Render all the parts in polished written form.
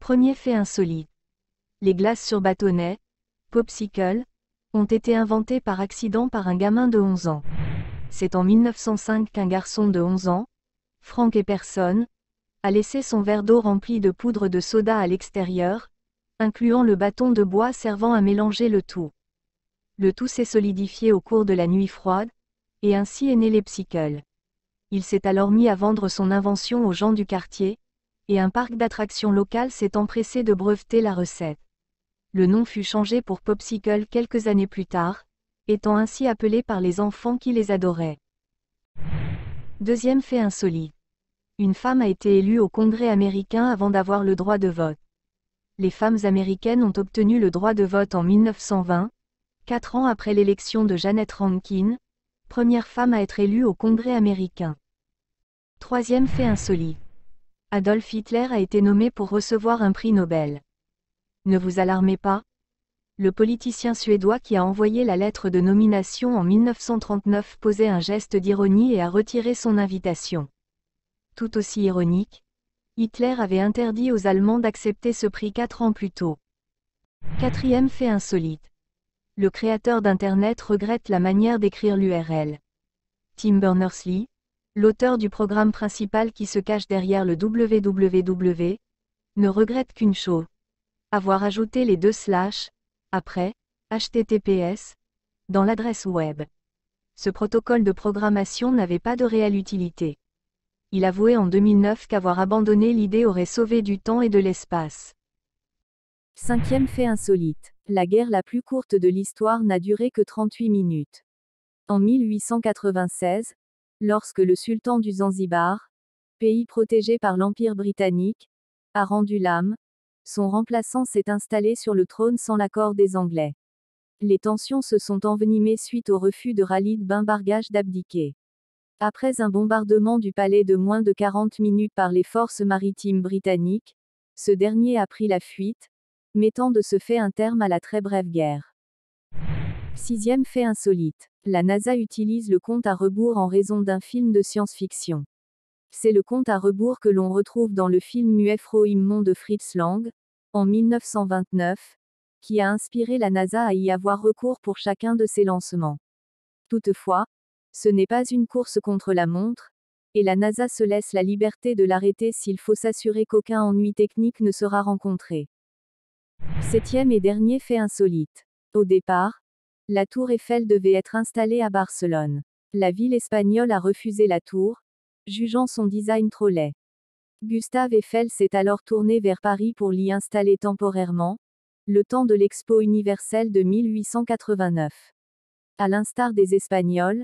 Premier fait insolite. Les glaces sur bâtonnet, popsicle, ont été inventées par accident par un gamin de 11 ans. C'est en 1905 qu'un garçon de 11 ans, Frank Epperson, a laissé son verre d'eau rempli de poudre de soda à l'extérieur, incluant le bâton de bois servant à mélanger le tout. Le tout s'est solidifié au cours de la nuit froide, et ainsi est né l'Epsicle. Il s'est alors mis à vendre son invention aux gens du quartier, et un parc d'attractions local s'est empressé de breveter la recette. Le nom fut changé pour Popsicle quelques années plus tard, étant ainsi appelé par les enfants qui les adoraient. Deuxième fait insolite. Une femme a été élue au Congrès américain avant d'avoir le droit de vote. Les femmes américaines ont obtenu le droit de vote en 1920, 4 ans après l'élection de Janet Rankin, première femme à être élue au Congrès américain. Troisième fait insolite. Adolf Hitler a été nommé pour recevoir un prix Nobel. Ne vous alarmez pas. Le politicien suédois qui a envoyé la lettre de nomination en 1939 posait un geste d'ironie et a retiré son invitation. Tout aussi ironique, Hitler avait interdit aux Allemands d'accepter ce prix 4 ans plus tôt. Quatrième fait insolite. Le créateur d'Internet regrette la manière d'écrire l'URL. Tim Berners-Lee, l'auteur du programme principal qui se cache derrière le www, ne regrette qu'une chose. Avoir ajouté les 2 slash, après, https, dans l'adresse web. Ce protocole de programmation n'avait pas de réelle utilité. Il avouait en 2009 qu'avoir abandonné l'idée aurait sauvé du temps et de l'espace. Cinquième fait insolite. La guerre la plus courte de l'histoire n'a duré que 38 minutes. En 1896, lorsque le sultan du Zanzibar, pays protégé par l'Empire britannique, a rendu l'âme, son remplaçant s'est installé sur le trône sans l'accord des Anglais. Les tensions se sont envenimées suite au refus de Khalid bin Barghash d'abdiquer. Après un bombardement du palais de moins de 40 minutes par les forces maritimes britanniques, ce dernier a pris la fuite, mettant de ce fait un terme à la très brève guerre. Sixième fait insolite. La NASA utilise le compte à rebours en raison d'un film de science-fiction. C'est le compte à rebours que l'on retrouve dans le film muet Frohim de Fritz Lang, en 1929, qui a inspiré la NASA à y avoir recours pour chacun de ses lancements. Toutefois, ce n'est pas une course contre la montre, et la NASA se laisse la liberté de l'arrêter s'il faut s'assurer qu'aucun ennui technique ne sera rencontré. Septième et dernier fait insolite. Au départ, la tour Eiffel devait être installée à Barcelone. La ville espagnole a refusé la tour, jugeant son design trop laid. Gustave Eiffel s'est alors tourné vers Paris pour l'y installer temporairement, le temps de l'Expo universelle de 1889. À l'instar des Espagnols,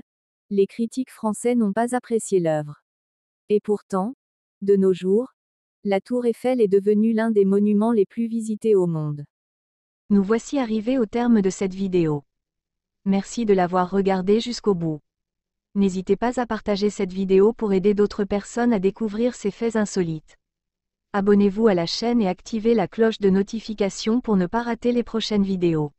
les critiques français n'ont pas apprécié l'œuvre. Et pourtant, de nos jours, la tour Eiffel est devenue l'un des monuments les plus visités au monde. Nous voici arrivés au terme de cette vidéo. Merci de l'avoir regardée jusqu'au bout. N'hésitez pas à partager cette vidéo pour aider d'autres personnes à découvrir ces faits insolites. Abonnez-vous à la chaîne et activez la cloche de notification pour ne pas rater les prochaines vidéos.